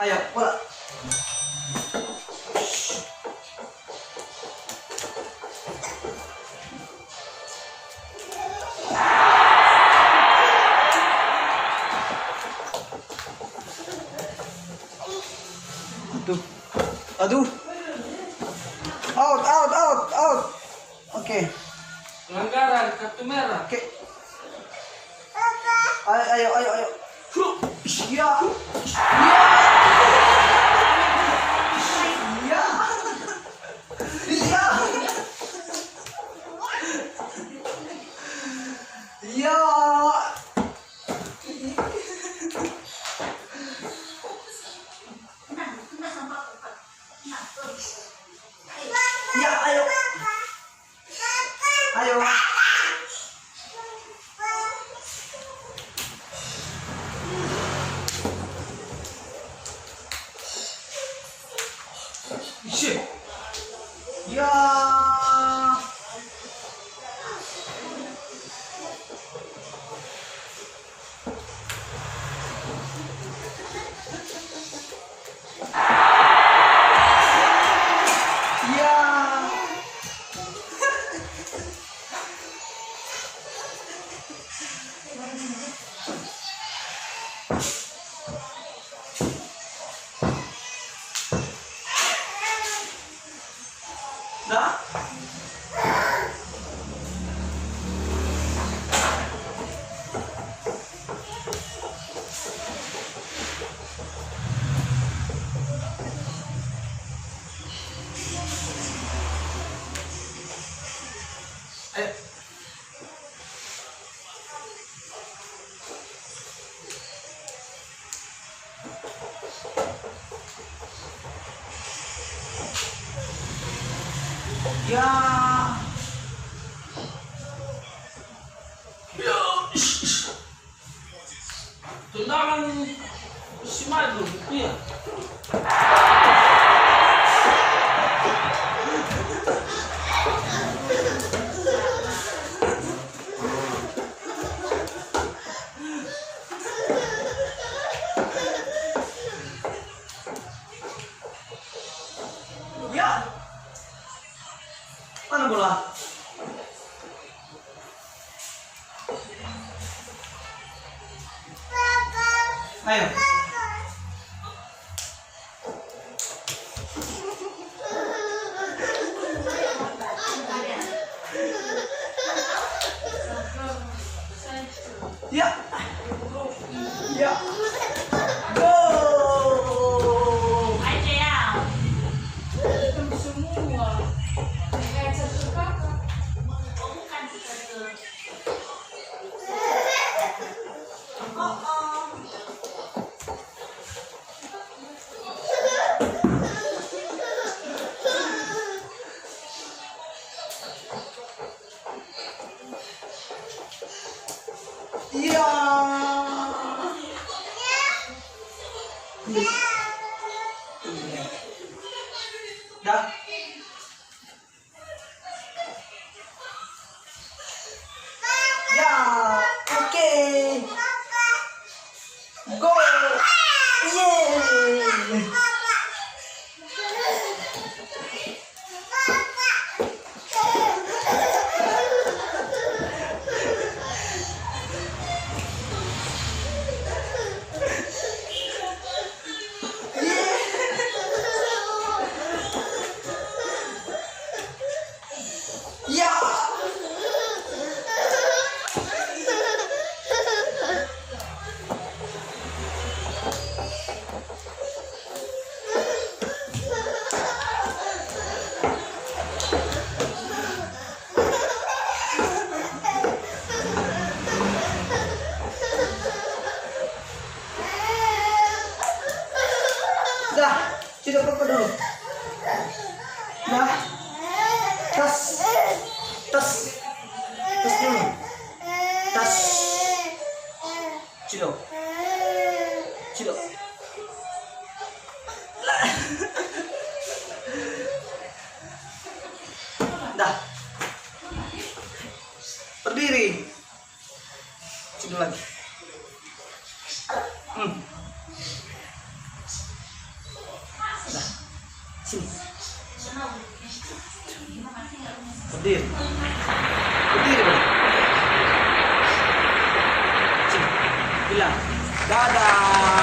Ayo, bola. Aduh. Aduh. Out. Oke. Pelanggaran kartu merah. Oke. Ayo. Ya. Ayo. Shit. Ya. Dah. Ayo. Ya. Tendangan si Madu, iya. Ya. Mana bola? Ayo. Ya. Ya. Go. Aja ya. Semua. Bukan satu. Ya. Dah. Ya. Oke. Go. Yeay. Ya. Dah, sudah papa dulu. Dah. Tas. Tas. Tas dulu. Tas. Cido. Cido. Dah. Berdiri. Cido lagi. Sini. Berdiri. Berdiri, Bang. Sini. Bilang. Dadah.